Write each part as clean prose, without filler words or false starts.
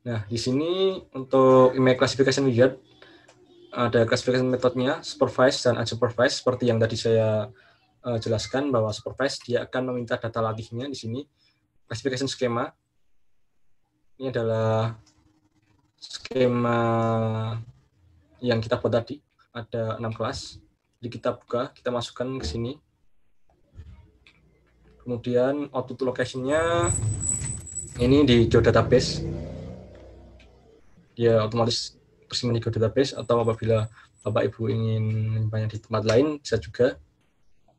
Nah, di sini untuk email classification wizard ada classification metodenya, supervised dan unsupervised, seperti yang tadi saya jelaskan bahwa supervised dia akan meminta data latihnya di sini. Classification schema ini adalah skema yang kita buat tadi, ada 6 kelas. Jadi kita buka, kita masukkan ke sini. Kemudian output location-nya ini di geodatabase. Dia otomatis tersimpan di geodatabase, atau apabila Bapak Ibu ingin menyimpannya di tempat lain bisa juga.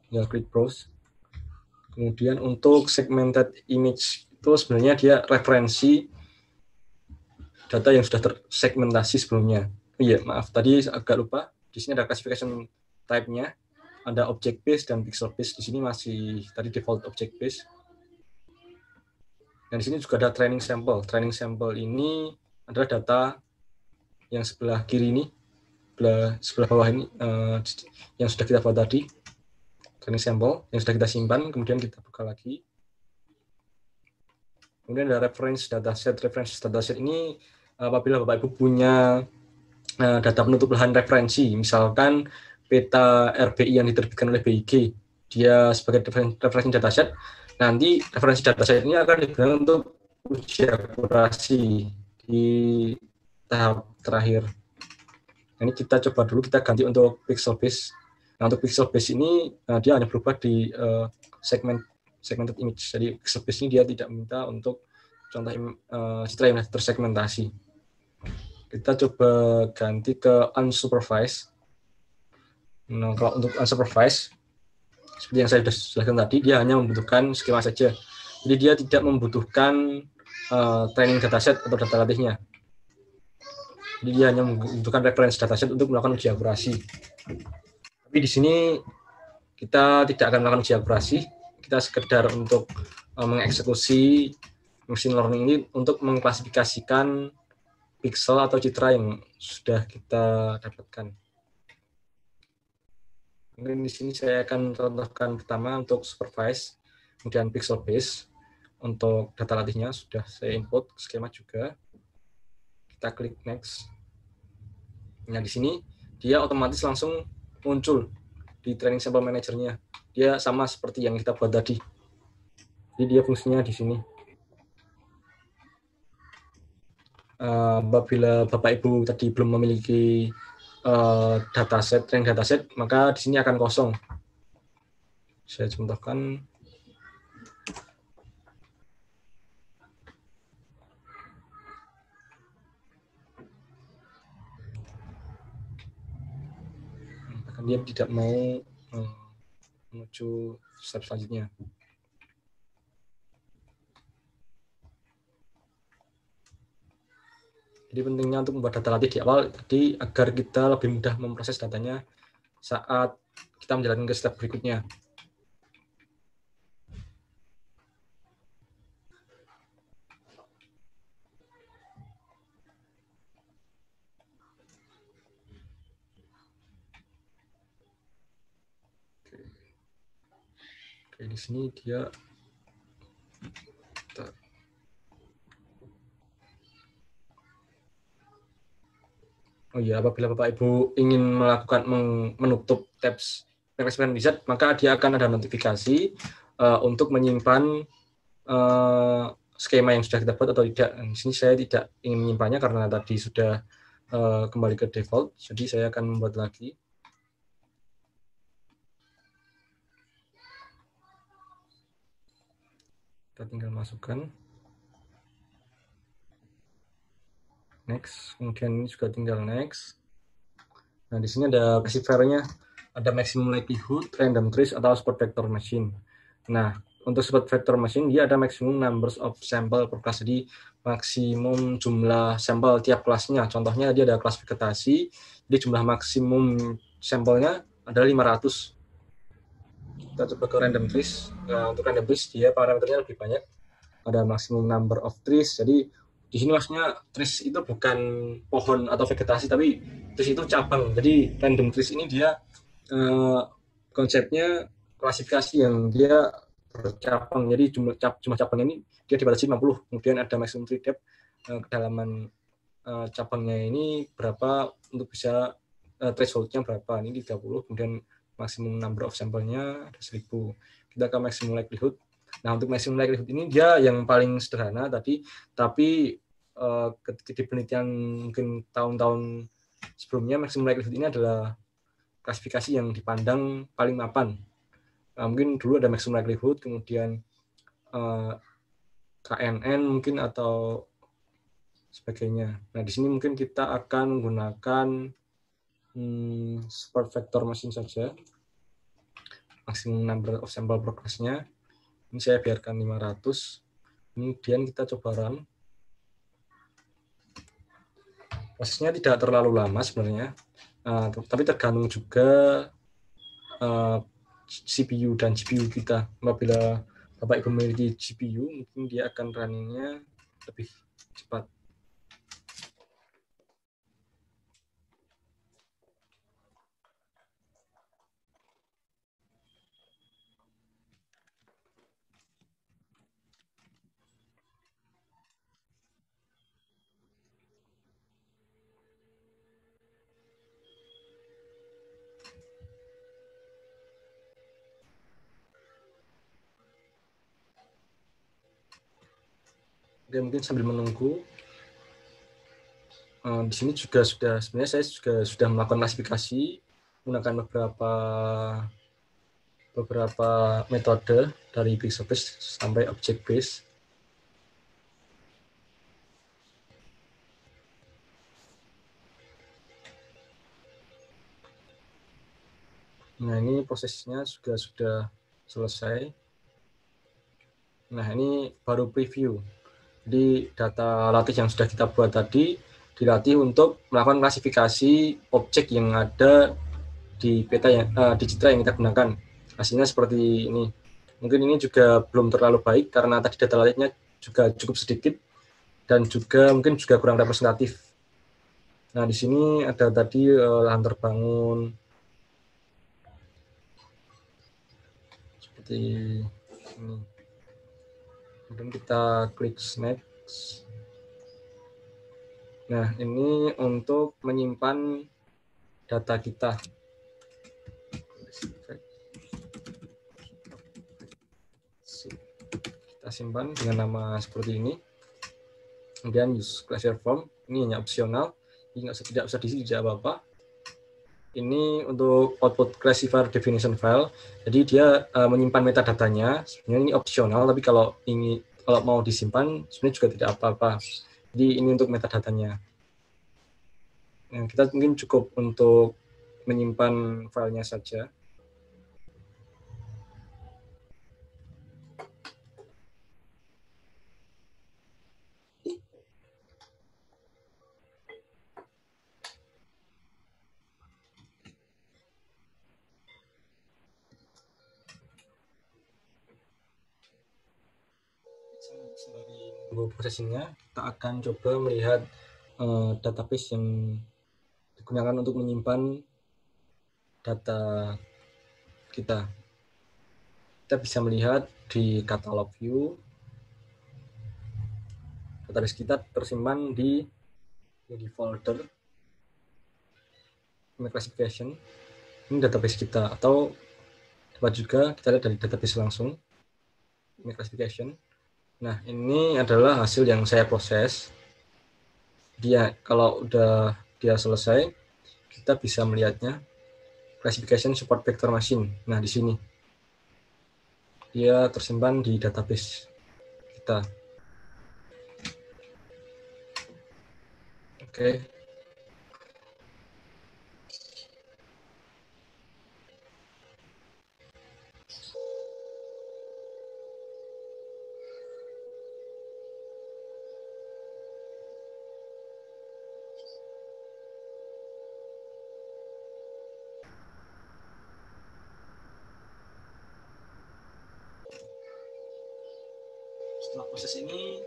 Tinggal klik browse. Kemudian untuk segmented image itu sebenarnya dia referensi data yang sudah tersegmentasi sebelumnya. Oh iya, maaf tadi agak lupa. Di sini ada classification type-nya, ada object based dan pixel based. Di sini masih tadi default object based. Dan di sini juga ada training sample. Training sample ini adalah data yang sebelah kiri ini, sebelah bawah ini, yang sudah kita buat tadi. Training sample yang sudah kita simpan, kemudian kita buka lagi. Kemudian ada reference dataset. Reference dataset ini apabila Bapak Ibu punya data penutup lahan referensi, misalkan peta RBI yang diterbitkan oleh BIG, dia sebagai referensi dataset, nanti referensi dataset ini akan digunakan untuk uji akurasi di tahap terakhir. Ini kita coba dulu, kita ganti untuk pixel base. Nah, untuk pixel base ini dia hanya berubah di segmented image. Jadi pixel base ini dia tidak minta untuk contoh citra yang tersegmentasi. Kita coba ganti ke unsupervised. Nah, kalau untuk unsupervised, seperti yang saya sudah jelaskan tadi, dia hanya membutuhkan skema saja. Jadi dia tidak membutuhkan training dataset atau data latihnya. Jadi dia hanya membutuhkan reference dataset untuk melakukan uji akurasi. Tapi di sini kita tidak akan melakukan uji akurasi, kita sekedar untuk mengeksekusi machine learning ini untuk mengklasifikasikan pixel atau citra yang sudah kita dapatkan. Mungkin di sini saya akan contohkan pertama untuk supervise, kemudian pixel base. Untuk data latihnya sudah saya input skema juga. Kita klik next. Nah, di sini dia otomatis langsung muncul di training sample manager-nya. Dia sama seperti yang kita buat tadi. Jadi dia fungsinya di sini. Apabila Bapak Ibu tadi belum memiliki dataset, training dataset, maka di sini akan kosong. Saya contohkan. Bahkan dia tidak mau menuju step selanjutnya. Jadi pentingnya untuk membuat data latih di awal tadi agar kita lebih mudah memproses datanya saat kita menjalankan ke step berikutnya. Oke, di sini dia oh iya, apabila Bapak Ibu ingin melakukan menutup tabs Classification Wizard, maka dia akan ada notifikasi untuk menyimpan skema yang sudah kita buat atau tidak. Di sini saya tidak ingin menyimpannya karena tadi sudah kembali ke default, jadi saya akan membuat lagi. Kita tinggal masukkan. Next, kemudian ini juga tinggal next. Nah, di sini ada classifier-nya, ada maximum likelihood, random trees, atau support vector machine. Nah, untuk support vector machine, dia ada maximum numbers of sample per class, jadi maksimum jumlah sampel tiap kelasnya. Contohnya dia ada kelas vegetasi, jadi jumlah maksimum sampelnya adalah 500. Kita coba ke random trees. Nah, untuk random trees, dia parameternya lebih banyak. Ada maximum number of trees, jadi di sini maksudnya trees itu bukan pohon atau vegetasi, tapi trees itu cabang. Jadi random trees ini dia konsepnya klasifikasi yang dia bercabang. Jadi jumlah cabang ini dia dibatasi 50. Kemudian ada maximum tree depth, kedalaman cabangnya ini berapa untuk bisa thresholdnya berapa, ini 30, kemudian maksimum number of sampelnya ada 1000. Kita ke maximum likelihood. Nah, untuk maximum likelihood ini dia yang paling sederhana tadi, tapi ketika di penelitian mungkin tahun-tahun sebelumnya, maximum likelihood ini adalah klasifikasi yang dipandang paling mapan. Mungkin dulu ada maximum likelihood, kemudian KNN mungkin atau sebagainya. Nah, di sini mungkin kita akan menggunakan support vector machine saja. Maximum number of sample progress-nya. Ini saya biarkan 500. Kemudian kita coba run. Prosesnya tidak terlalu lama sebenarnya, tapi tergantung juga CPU dan GPU kita. Apabila Bapak Ibu memiliki GPU, mungkin dia akan running-nya lebih cepat. Oke, mungkin sambil menunggu, di sini juga sebenarnya saya juga sudah melakukan klasifikasi menggunakan beberapa metode dari pixel based sampai object based. Nah, ini prosesnya juga sudah selesai. Nah, ini baru preview. Jadi data latih yang sudah kita buat tadi dilatih untuk melakukan klasifikasi objek yang ada di peta yang di citra yang kita gunakan. Hasilnya seperti ini. Mungkin ini juga belum terlalu baik karena tadi data latihnya juga cukup sedikit dan juga mungkin juga kurang representatif. Nah, di sini ada tadi lahan terbangun seperti ini. Kemudian kita klik next. Nah, ini untuk menyimpan data kita. Kita simpan dengan nama seperti ini. Kemudian use classifier form. Ini hanya opsional. Ini tidak usah diisi, tidak apa-apa. Ini untuk output classifier definition file. Jadi dia menyimpan metadatanya. Sebenarnya ini opsional, tapi kalau mau disimpan, sebenarnya juga tidak apa-apa. Jadi ini untuk metadatanya. Nah, kita mungkin cukup untuk menyimpan filenya saja. Sembari prosesingnya, kita akan coba melihat database yang digunakan untuk menyimpan data kita. Kita bisa melihat di catalog view, database kita tersimpan di folder classification. Ini database kita, atau dapat juga kita lihat dari database langsung, classification. Nah, ini adalah hasil yang saya proses. Kalau udah dia selesai, kita bisa melihatnya. Classification support vector machine. Nah, di sini dia tersimpan di database kita. Oke. Setelah proses ini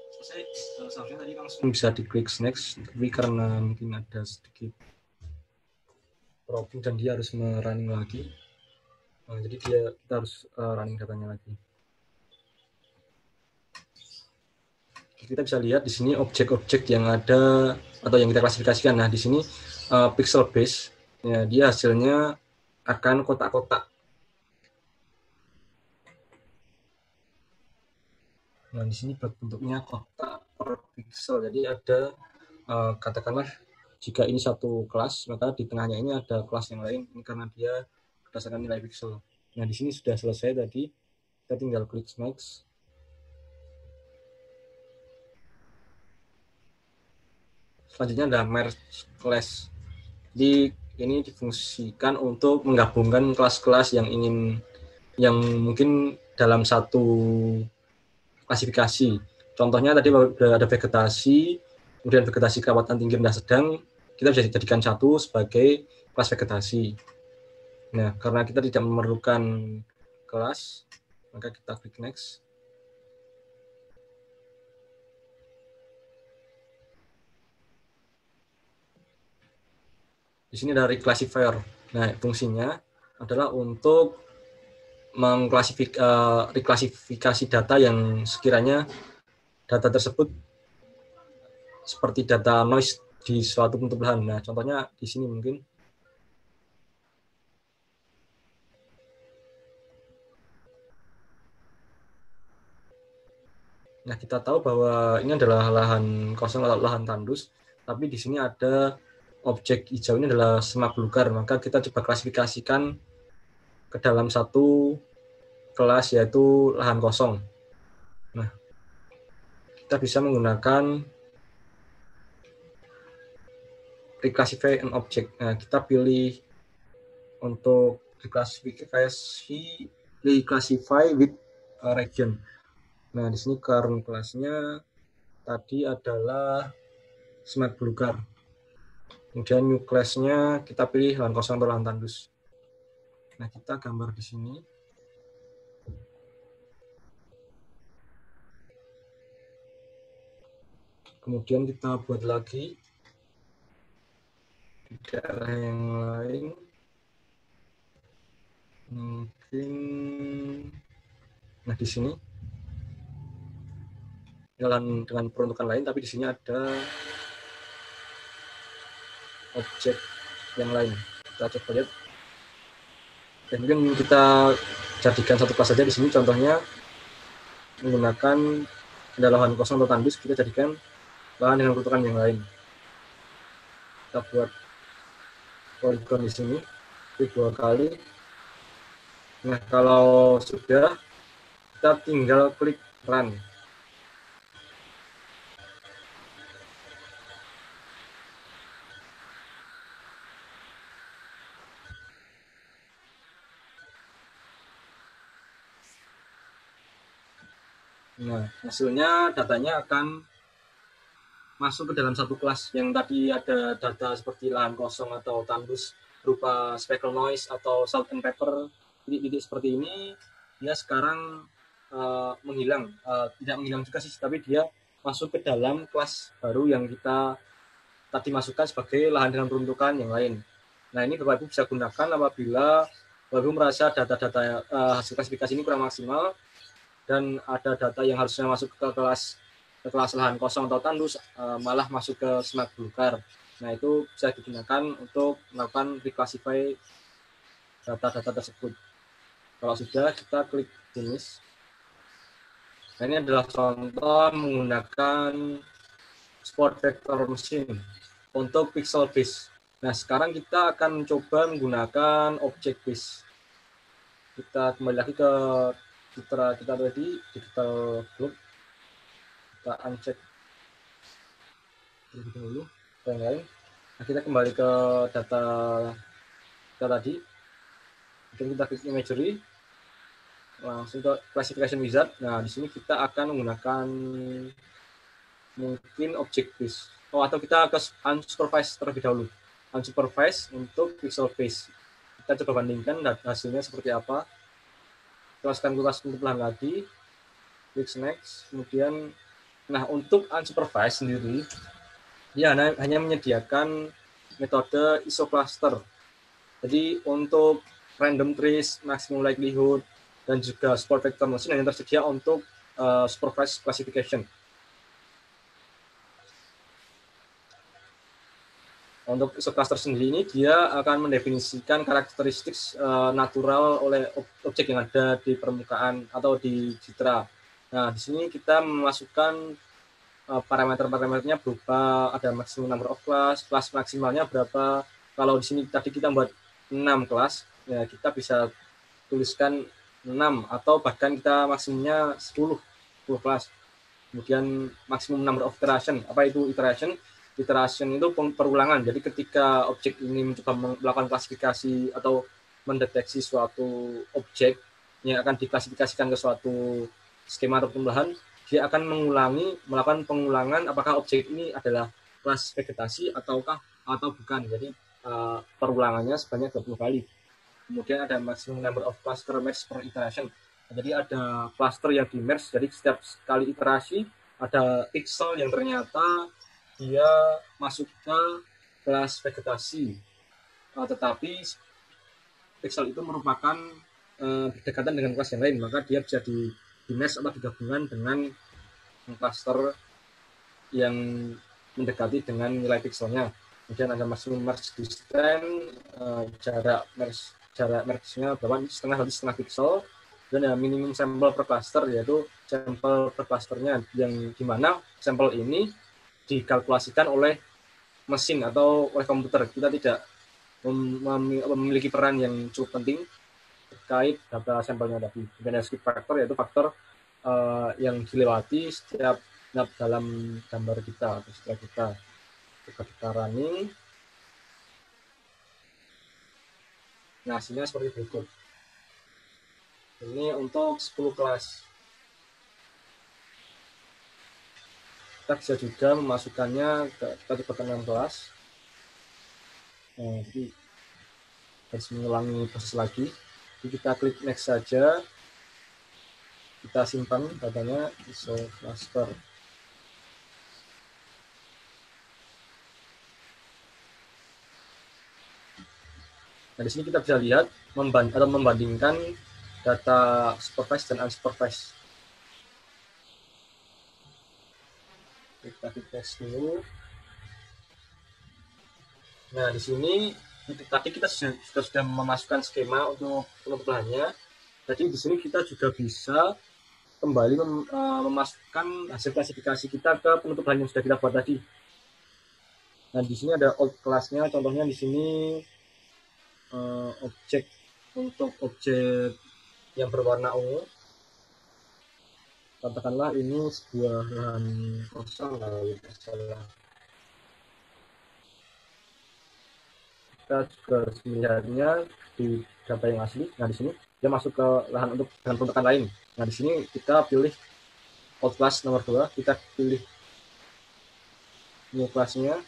selesai, seharusnya tadi langsung bisa diklik next, tapi karena mungkin ada sedikit problem dan dia harus running lagi, jadi kita harus running datanya lagi. kita bisa lihat di sini objek-objek yang ada atau yang kita klasifikasikan. Nah, di sini pixel base, ya, dia hasilnya akan kotak-kotak. Nah, di sini bentuknya kotak per pixel. Jadi ada katakanlah jika ini satu kelas, maka di tengahnya ini ada kelas yang lain. Ini karena dia berdasarkan nilai pixel. Nah, di sini sudah selesai tadi. Kita tinggal klik next. Selanjutnya ada merge class. Jadi ini difungsikan untuk menggabungkan kelas-kelas yang mungkin dalam satu klasifikasi. Contohnya tadi ada vegetasi, kemudian vegetasi kerawatan tinggi rendah sedang, kita bisa dijadikan satu sebagai kelas vegetasi. Nah, karena kita tidak memerlukan kelas, maka kita klik next. Di sini ada reclassifier. Nah, fungsinya adalah untuk reklasifikasi data yang sekiranya data tersebut seperti data noise di suatu bentuk belahan. Nah, contohnya di sini mungkin. Nah, kita tahu bahwa ini adalah lahan kosong atau lahan tandus, tapi di sini ada objek hijau ini adalah semak belukar. Maka kita coba klasifikasikan ke dalam satu kelas, yaitu lahan kosong. Nah, kita bisa menggunakan reclassify an object. Nah, kita pilih untuk reclassify with a region. Nah, di sini current kelasnya tadi adalah semak belukar. Kemudian new class-nya kita pilih lahan kosong atau lahan tandus. Nah, kita gambar di sini. Kemudian kita buat lagi di daerah yang lain. Mungkin, nah di sini dengan peruntukan lain, tapi di sini ada objek yang lain. Kita coba lihat. Dan mungkin kita jadikan satu kelas saja di sini. Contohnya menggunakan ada lahan kosong atau tandus, kita jadikan lahan dengan peruntukan yang lain. Kita buat poligon di sini, klik 2 kali. Nah, kalau sudah, kita tinggal klik run. Nah, hasilnya datanya akan masuk ke dalam satu kelas. Yang tadi ada data seperti lahan kosong atau tandus berupa speckle noise atau salt and pepper, titik-titik seperti ini, dia sekarang menghilang. Tidak menghilang juga sih, tapi dia masuk ke dalam kelas baru yang kita tadi masukkan sebagai lahan dengan peruntukan yang lain. Nah, ini Bapak Ibu bisa gunakan apabila Bapak Ibu merasa data-data hasil klasifikasi ini kurang maksimal dan ada data yang harusnya masuk ke kelas lahan kosong atau tandus malah masuk ke semak belukar. Nah, itu bisa digunakan untuk melakukan reclassify data-data tersebut. Kalau sudah, kita klik finish. Nah, ini adalah contoh menggunakan Sport Vector Machine untuk pixel base. Nah, sekarang kita akan coba menggunakan object base. Kita kembali lagi ke citra kita tadi, digital globe. Kita uncheck terlebih dahulu yang lain. Nah, kita kembali ke data kita tadi. Kemudian kita klik imagery, langsung ke classification wizard. Nah, di sini kita akan menggunakan mungkin object base. Atau kita ke unsupervised terlebih dahulu. Unsupervised untuk pixel base. Kita coba bandingkan hasilnya seperti apa. Kelaskan untuk pelan lagi. Klik next. Kemudian, nah, untuk unsupervised sendiri, dia hanya menyediakan metode isocluster. Jadi untuk random trees, maximum likelihood, dan juga sport vector machine hanya tersedia untuk supervised classification. Untuk subcluster sendiri ini dia akan mendefinisikan karakteristik natural oleh objek yang ada di permukaan atau di citra. Nah, di sini kita memasukkan parameter-parameternya berupa ada maximum number of class, kelas maksimalnya berapa. Kalau di sini tadi kita buat 6 kelas, ya kita bisa tuliskan 6 atau bahkan kita maksimumnya 10 kelas. Kemudian maksimum number of iteration. Apa itu iteration? Iteration itu perulangan. Jadi ketika objek ini mencoba melakukan klasifikasi atau mendeteksi suatu objek yang akan diklasifikasikan ke suatu skema atau pembelahan, dia akan melakukan pengulangan apakah objek ini adalah kelas vegetasi atau bukan. Jadi perulangannya sebanyak 20 kali. Kemudian ada maximum number of cluster merge per iteration. Jadi ada cluster yang di merge, jadi setiap kali iterasi ada pixel yang ternyata dia masuk ke kelas vegetasi, tetapi pixel itu merupakan berdekatan dengan kelas yang lain, maka dia bisa di merge atau digabungkan dengan cluster yang mendekati dengan nilai pixelnya. Kemudian ada maximum merge distance, jarak merge-nya berapa, setengah pixel, dan ada minimum sampel per cluster, yaitu sampel per clusternya yang dimana sampel ini dikalkulasikan oleh mesin atau oleh komputer. Kita tidak memiliki peran yang cukup penting terkait data sampelnya tadi. Kemudian ada skip factor, yaitu faktor yang dilewati setiap dalam gambar kita atau setelah kita running. Nah, hasilnya seperti berikut. Ini untuk 10 kelas. Kita bisa juga memasukkannya ke 6 kelas. Nah, jadi harus mengulangi proses lagi. Jadi kita klik next saja. Kita simpan datanya iso cluster. Nah, di sini kita bisa lihat membandingkan data supervised dan unsupervised. Kita tes dulu. Nah, di sini tadi kita sudah memasukkan skema untuk penutupannya. Jadi di sini kita juga bisa kembali memasukkan hasil klasifikasi kita ke penutupan yang sudah kita buat tadi. Nah, di sini ada old class-nya. Contohnya di sini objek untuk objek yang berwarna ungu. Katakanlah ini sebuah lahan kosong, kita juga harus melihatnya di data yang asli. Nah, di sini dia masuk ke lahan untuk dengan peruntukan lain. Nah, di sini kita pilih old class nomor 2, kita pilih new class-nya.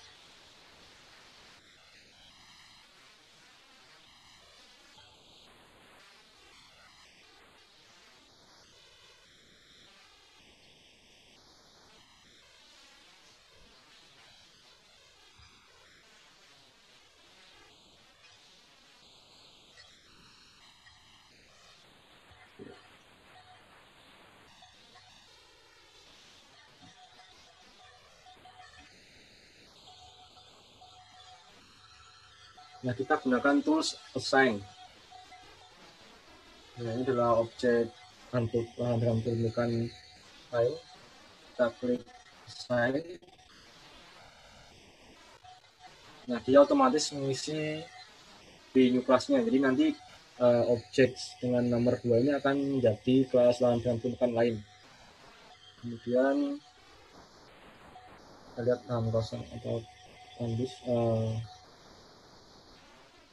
Nah, kita gunakan tools assign. Nah, ini adalah objek lahan dengan peruntukan lain. Kita klik assign. Nah, dia otomatis mengisi di new class-nya. Jadi nanti objek dengan nomor 2 ini akan menjadi kelas lahan dengan peruntukan lain. Kemudian kita lihat lahan kosong atau kondis.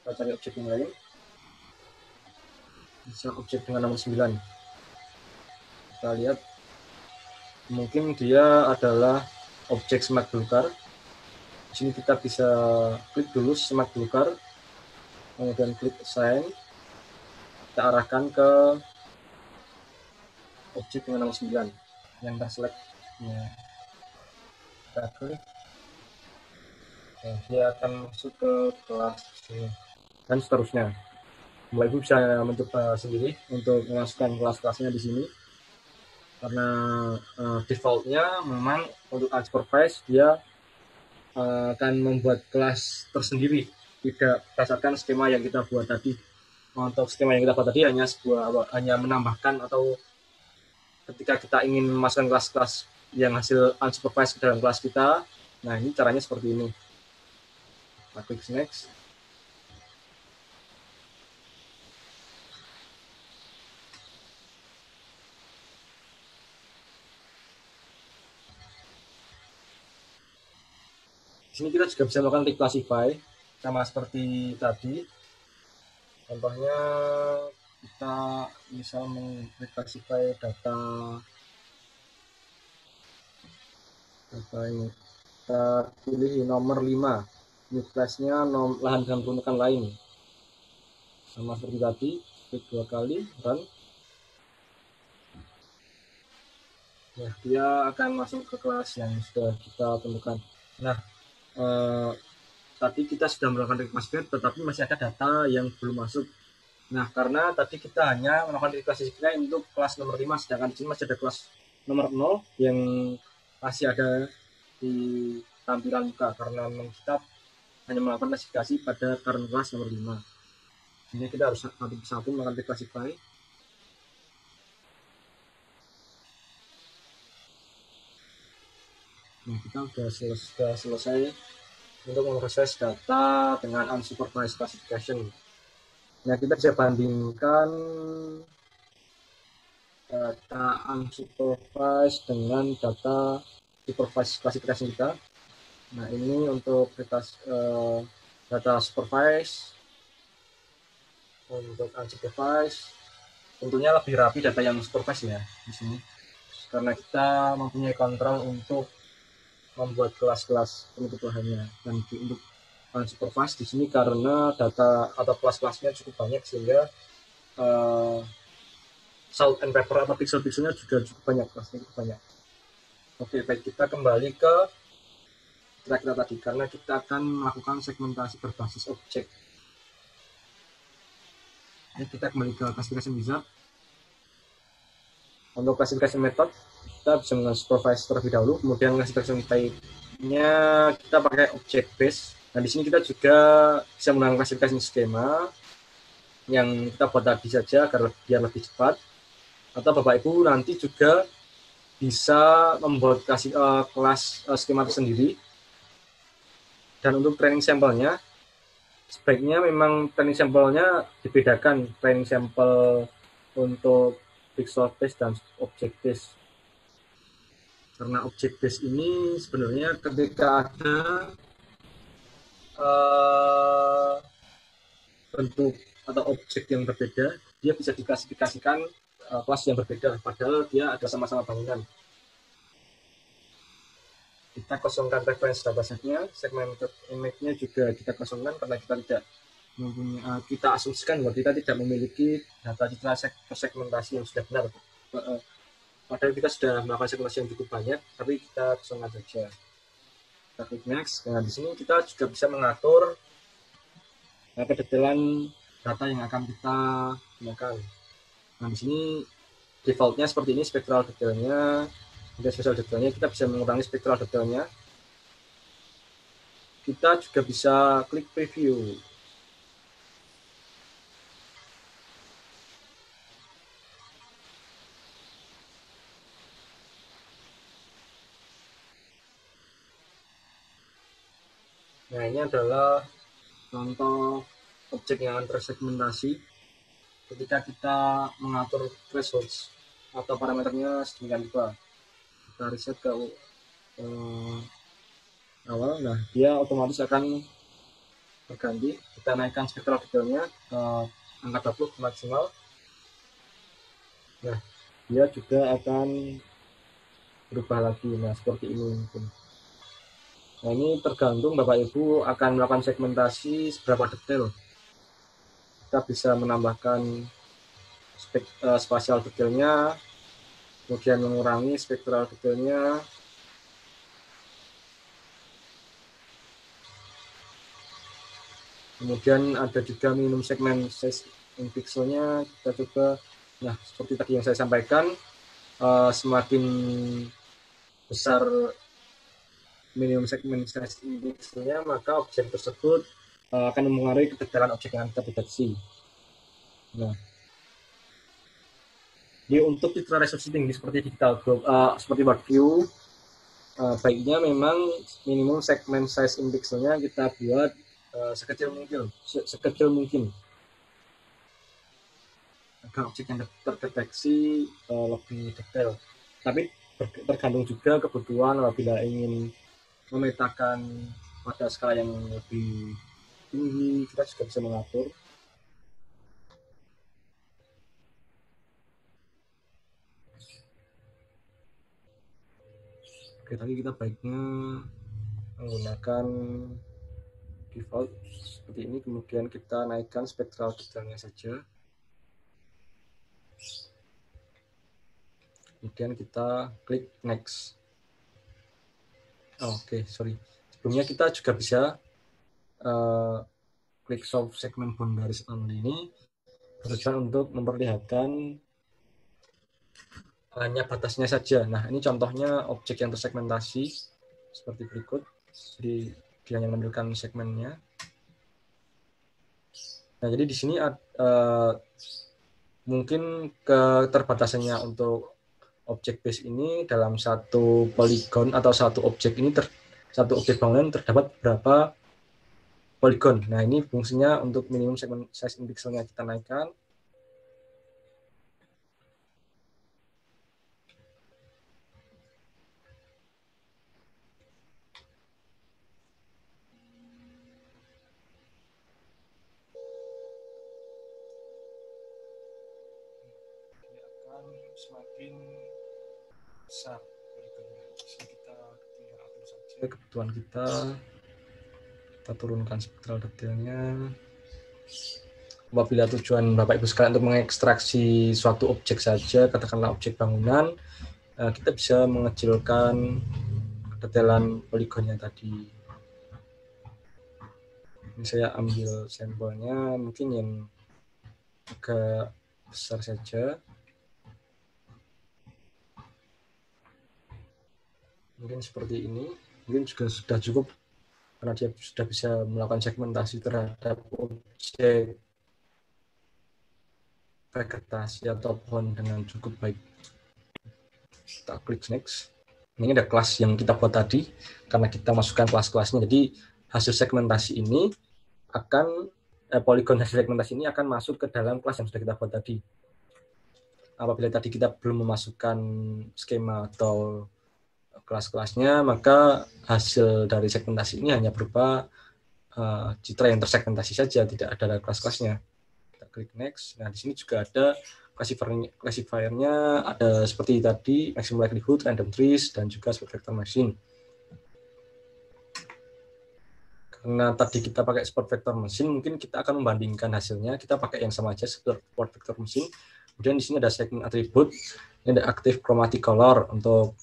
Kita cari objek yang lain. Bisa objek dengan nomor 9. Kita lihat mungkin dia adalah objek smart belukar. Di sini kita bisa klik dulu smart belukar, kemudian klik assign, kita arahkan ke objek dengan nomor 9 yang terselect. Ya. Kita klik, nah, dia akan masuk ke kelas ini dan seterusnya. Bapak Ibu bisa mencoba sendiri untuk memasukkan kelas-kelasnya di sini, karena defaultnya memang untuk unsupervised dia akan membuat kelas tersendiri, tidak berdasarkan skema yang kita buat tadi. Untuk skema yang kita buat tadi hanya menambahkan, atau ketika kita ingin memasukkan kelas-kelas yang hasil unsupervised ke dalam kelas kita, nah ini caranya seperti ini. Kita klik next. Di sini kita juga bisa melakukan reclassify sama seperti tadi. Contohnya kita misal mengreclassify data ini. Kita pilih nomor 5, new class-nya lahan dengan peruntukan lain. Sama seperti tadi, klik 2 kali, run. Nah, dia akan masuk ke kelas yang sudah kita tentukan. Nah, tadi kita sudah melakukan reclassify, tetapi masih ada data yang belum masuk. Nah, karena tadi kita hanya melakukan reclassify untuk kelas nomor 5, sedangkan di sini masih ada kelas nomor 0 yang masih ada di tampilan muka, karena memang kita hanya melakukan klasifikasi pada current class nomor 5. Ini kita harus satu melakukan reclassify. Nah, kita sudah selesai untuk memproses data dengan unsupervised classification. Nah, kita bisa bandingkan data unsupervised dengan data supervised classification kita. Nah, ini untuk data supervised. Untuk unsupervised tentunya lebih rapi data yang supervised ya di sini, karena kita mempunyai kontrol untuk membuat kelas-kelas penutup lahannya. Dan untuk unsupervised di sini karena data atau kelas-kelasnya cukup banyak, sehingga salt and pepper atau pixel-pixelnya juga cukup banyak, kelasnya cukup banyak. Oke, baik, kita kembali ke kita tadi, karena kita akan melakukan segmentasi berbasis objek. Ini kita kembali ke classification wizard. Untuk classification method, kita bisa menggunakan supervise terlebih dahulu, kemudian classification type-nya kita pakai object base. Nah, di sini kita juga bisa menggunakan classification schema yang kita buat tadi saja agar biar lebih cepat. Atau Bapak Ibu nanti juga bisa membuat kelas skema tersendiri. Dan untuk training sampelnya, sebaiknya memang training sampelnya dibedakan, training sampel untuk pixel base dan object base. Karena object base ini sebenarnya ketika ada bentuk atau objek yang berbeda, dia bisa diklasifikasikan kelas yang berbeda, padahal dia ada sama-sama bangunan. Kita kosongkan reference datasetnya, segmented image-nya juga kita kosongkan karena kita tidak mempunyai, kita asumsikan bahwa kita tidak memiliki data citra segmentasi yang sudah benar. Padahal kita sudah melakukan segmentasi yang cukup banyak, tapi kita kosongkan saja. Kita klik next. Nah, di sini kita juga bisa mengatur kedetailan data yang akan kita gunakan. Nah, di sini defaultnya seperti ini, spectral detailnya. Untuk spesial detailnya kita bisa mengurangi spectral detailnya. Kita juga bisa klik preview. Nah, ini adalah contoh objek yang tersegmentasi ketika kita mengatur threshold atau parameternya sedemikian rupa. Kita reset ke awal, nah dia otomatis akan berganti. Kita naikkan spectral detailnya ke angka 20 maksimal. Nah, dia juga akan berubah lagi. Nah, seperti ini mungkin. Nah, ini tergantung Bapak Ibu akan melakukan segmentasi seberapa detail. Kita bisa menambahkan spasial detailnya, kemudian mengurangi spektral detailnya. Kemudian ada juga minimum segmen size in pixelnya, kita coba. Nah, seperti tadi yang saya sampaikan, semakin besar minimum segment size indexnya, maka objek tersebut akan mempengaruhi kedetalan objek yang kita deteksi. Nah, jadi untuk citra resolusi tinggi seperti digital seperti WordView, baiknya memang minimum segment size indexnya kita buat sekecil mungkin agar objek yang terdeteksi lebih detail. Tapi tergantung juga kebutuhan. Apabila ingin memetakan pada skala yang lebih tinggi, kita juga bisa mengatur. Oke, tadi kita baiknya menggunakan default seperti ini, kemudian kita naikkan spectral detailnya saja. Kemudian kita klik next. Oke, sorry. Sebelumnya kita juga bisa klik show segment boundaries only ini bertujuan untuk memperlihatkan hanya batasnya saja. Nah, ini contohnya objek yang tersegmentasi seperti berikut. Jadi dia hanya menampilkan segmennya. Nah, jadi di sini mungkin keterbatasannya untuk objek base ini dalam satu poligon atau satu objek ini satu objek bangunan terdapat berapa poligon. Nah, ini fungsinya untuk minimum segment size in pixelnya kita naikkan. Dia akan semakin besar poligonnya. Bisa kita tinggal atur saja kebutuhan kita turunkan spectral detailnya. Apabila tujuan Bapak Ibu sekalian untuk mengekstraksi suatu objek saja, katakanlah objek bangunan, kita bisa mengecilkan kedetailan poligonnya tadi. Ini saya ambil sampelnya, mungkin yang agak besar saja. Mungkin seperti ini, mungkin juga sudah cukup karena dia sudah bisa melakukan segmentasi terhadap objek vegetasi atau pohon dengan cukup baik. Kita klik next. Ini ada kelas yang kita buat tadi, karena kita masukkan kelas-kelasnya. Jadi hasil segmentasi ini akan poligon hasil segmentasi ini akan masuk ke dalam kelas yang sudah kita buat tadi. Apabila tadi kita belum memasukkan skema atau kelas-kelasnya, maka hasil dari segmentasi ini hanya berupa citra yang tersegmentasi saja, tidak ada kelas-kelasnya. Kita klik next. Nah, di sini juga ada classifiernya, ada seperti tadi maximum likelihood, random trees, dan juga spot vector machine. Karena tadi kita pakai spot vector machine, mungkin kita akan membandingkan hasilnya. Kita pakai yang sama aja, spot vector machine. Kemudian di sini ada segment atribut, ini ada active chromatic color untuk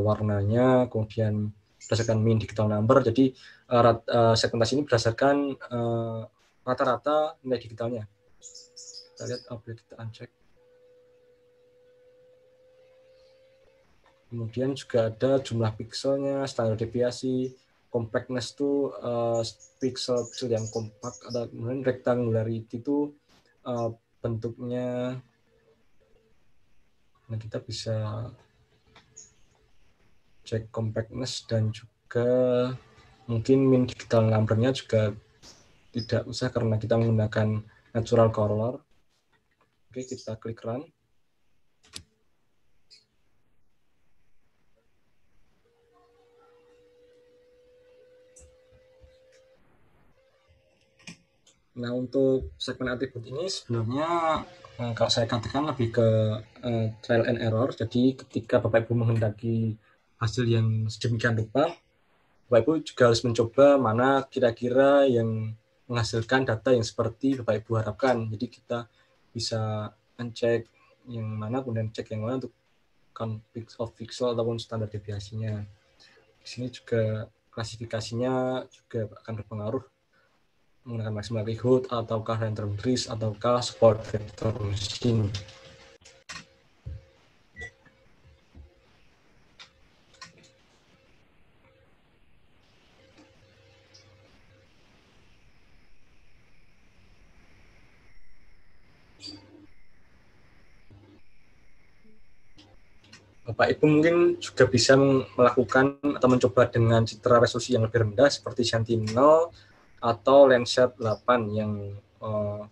warnanya, kemudian berdasarkan mean digital number. Jadi segmentasi ini berdasarkan rata-rata nilai digitalnya. Kita lihat apabila kita uncheck. Kemudian juga ada jumlah pixelnya, standar deviasi, compactness itu pixel yang kompak, ada kemudian rectangularity itu bentuknya. Nah, kita bisa cek compactness dan juga mungkin mean digital number-nya juga tidak usah karena kita menggunakan natural color. Oke, kita klik run. Nah, untuk segmen atribut ini sebenarnya kalau saya katakan lebih ke trial and error. Jadi ketika Bapak Ibu menghendaki hasil yang sedemikian rupa, Bapak Ibu juga harus mencoba mana kira-kira yang menghasilkan data yang seperti Bapak Ibu harapkan. Jadi kita bisa mencek yang mana, kemudian cek yang mana untuk conflict of pixel ataupun standar deviasinya. Di sini juga klasifikasinya juga akan berpengaruh menggunakan maximal likelihood ataukah random trees ataukah spot vector machine. Bapak Ibu mungkin juga bisa melakukan atau mencoba dengan citra resolusi yang lebih rendah seperti Sentinel atau Landsat 8 yang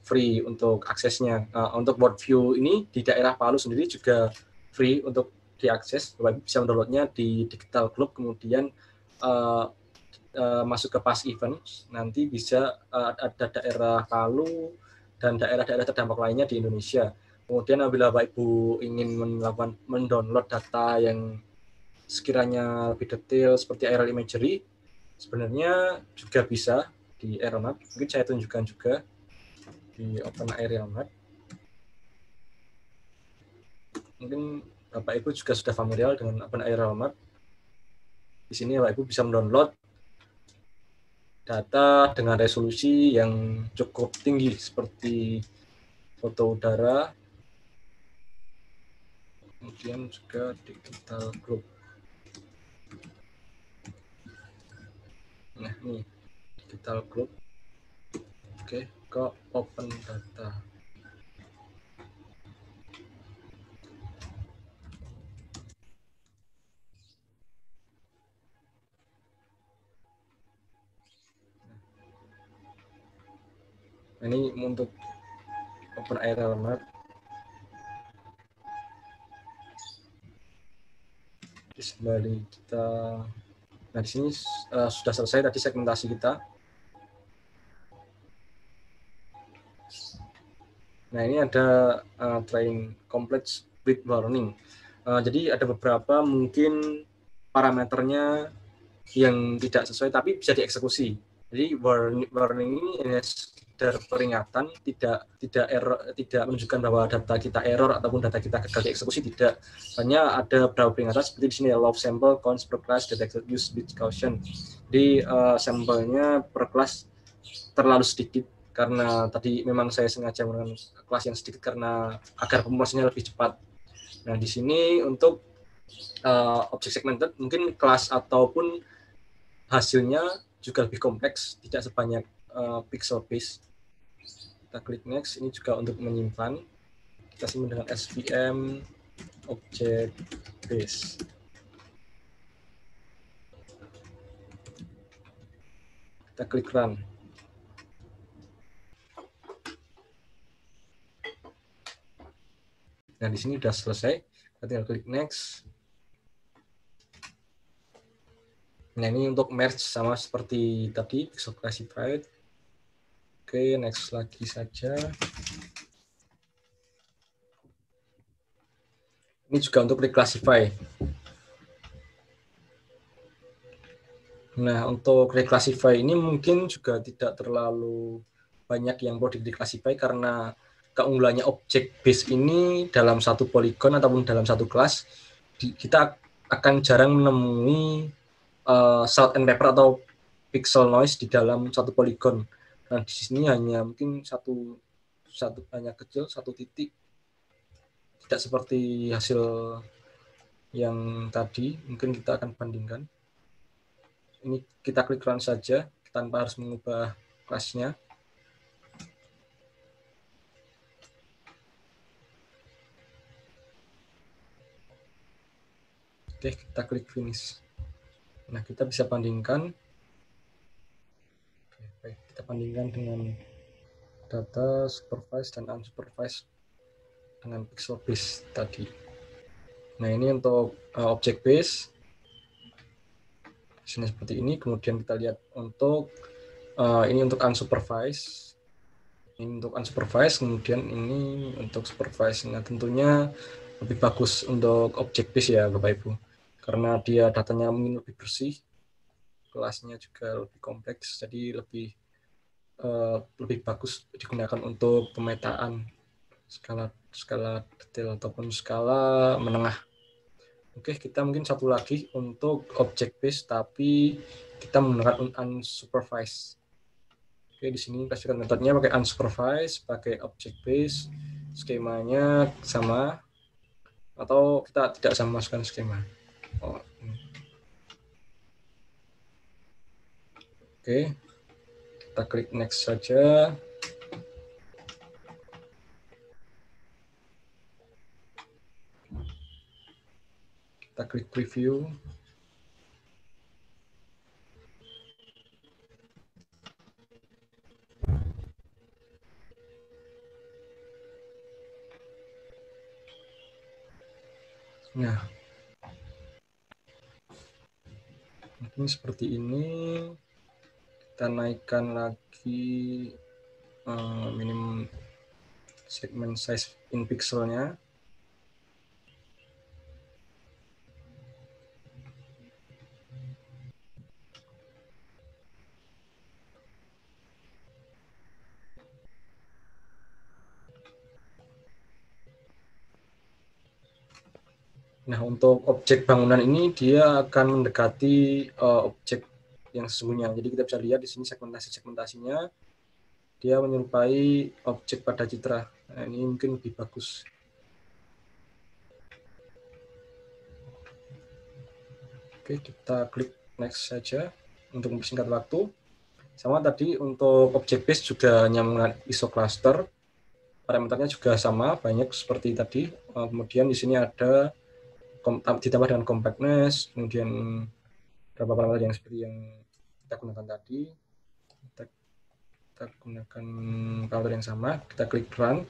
free untuk aksesnya. Untuk World View ini di daerah Palu sendiri juga free untuk diakses. Bapak Ibu bisa mendownloadnya di Digital Globe, kemudian masuk ke Past Event, nanti bisa ada daerah Palu dan daerah-daerah terdampak lainnya di Indonesia. Kemudian apabila Bapak Ibu ingin melakukan mendownload data yang sekiranya lebih detail seperti aerial imagery, sebenarnya juga bisa di Aeronaut. Mungkin saya tunjukkan juga di Open Aerial Map. Mungkin Bapak Ibu juga sudah familiar dengan Open Aerial Map. Di sini Bapak Ibu bisa mendownload data dengan resolusi yang cukup tinggi seperti foto udara, kemudian juga digital globe. Nah, ini digital globe. Oke, ke open data. Nah, ini untuk open aerial map. Kembali kita. Nah, di sini sudah selesai tadi segmentasi kita. Nah, ini ada train complex with warning. Jadi ada beberapa mungkin parameternya yang tidak sesuai tapi bisa dieksekusi. Jadi warning ini hanya sekedar peringatan, tidak menunjukkan bahwa data kita error ataupun data kita gagal dieksekusi, tidak. Hanya ada beberapa peringatan seperti di sini ya, low sample counts per class detected use with caution. Di sampelnya per kelas terlalu sedikit karena tadi memang saya sengaja menggunakan kelas yang sedikit karena agar pemrosesannya lebih cepat. Nah, di sini untuk object segmented mungkin kelas ataupun hasilnya juga lebih kompleks, tidak sebanyak pixel base. Kita klik next, ini juga untuk menyimpan. Kita simpan dengan SVM object base. Kita klik run. Nah, di sini sudah selesai. Kita tinggal klik next. Nah, ini untuk merge sama seperti tadi, pixel classified. Oke, next lagi saja. Ini juga untuk reclassify. Nah, untuk reclassify ini mungkin juga tidak terlalu banyak yang perlu di-reclassify karena keunggulannya object base ini dalam satu poligon ataupun dalam satu kelas, kita akan jarang menemui salt and pepper atau pixel noise di dalam satu poligon. Nah, di sini hanya mungkin satu hanya kecil, satu titik. Tidak seperti hasil yang tadi, mungkin kita akan bandingkan. Ini kita klik run saja tanpa harus mengubah kelasnya. Oke, kita klik finish. Nah, kita bisa bandingkan. Oke, baik, kita bandingkan dengan data supervised dan unsupervised dengan pixel base tadi. Nah, ini untuk object base. Sini seperti ini. Kemudian kita lihat untuk ini untuk unsupervised. Ini untuk unsupervised, kemudian ini untuk supervised. Nah, tentunya lebih bagus untuk object base ya, Bapak Ibu. Karena dia datanya mungkin lebih bersih, kelasnya juga lebih kompleks, jadi lebih bagus digunakan untuk pemetaan skala detail ataupun skala menengah. Oke, kita mungkin satu lagi untuk object base tapi kita menggunakan unsupervised. Oke, di sini pastikan metodenya pakai unsupervised, pakai object base, skemanya sama atau kita tidak sama masukkan skema. Oke, kita klik next saja. Kita klik preview. Nah, mungkin seperti ini. Kita naikkan lagi minimum segment size in pixelnya. Nah, untuk objek bangunan ini dia akan mendekati objek yang sesungguhnya. Jadi kita bisa lihat di sini segmentasinya dia menyerupai objek pada citra. Nah, ini mungkin lebih bagus. Oke, kita klik next saja untuk mempersingkat waktu. Sama tadi untuk objek base juga hanya menggunakan ISO cluster. Parameternya juga sama, banyak seperti tadi. Kemudian di sini ada ditambah dengan compactness, kemudian beberapa parameter yang seperti yang kita gunakan tadi. Kita gunakan parameter yang sama, kita klik run.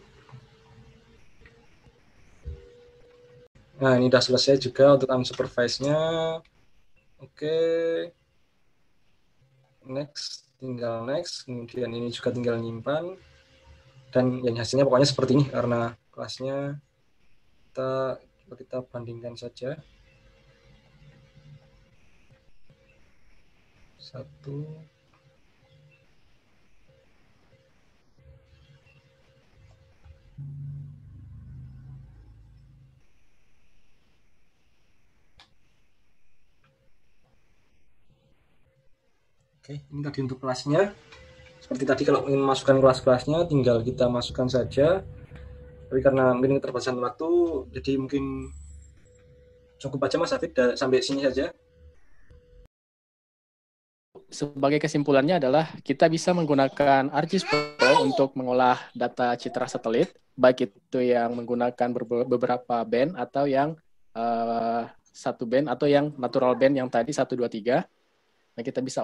Nah, ini sudah selesai juga untuk unsupervised-nya. Oke. Next, tinggal next. Kemudian ini juga tinggal nyimpan. Dan yang hasilnya pokoknya seperti ini karena kelasnya kita bandingkan saja. Satu. Oke, ini tadi untuk kelasnya. Seperti tadi kalau ingin masukkan kelas-kelasnya, tinggal kita masukkan saja. Tapi karena mungkin keterbatasan waktu, jadi mungkin cukup aja Mas Hafid, sampai sini saja. Sebagai kesimpulannya adalah kita bisa menggunakan ArcGIS Pro untuk mengolah data citra satelit, baik itu yang menggunakan beberapa band atau yang satu band atau yang natural band yang tadi 1, 2, 3. Nah, kita bisa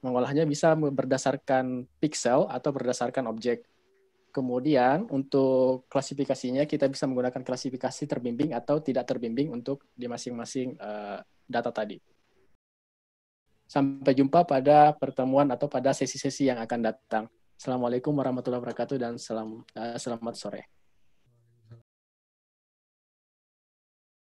mengolahnya bisa berdasarkan pixel atau berdasarkan objek. Kemudian untuk klasifikasinya kita bisa menggunakan klasifikasi terbimbing atau tidak terbimbing untuk di masing-masing data tadi. Sampai jumpa pada pertemuan atau pada sesi-sesi yang akan datang. Assalamualaikum warahmatullahi wabarakatuh dan selamat sore.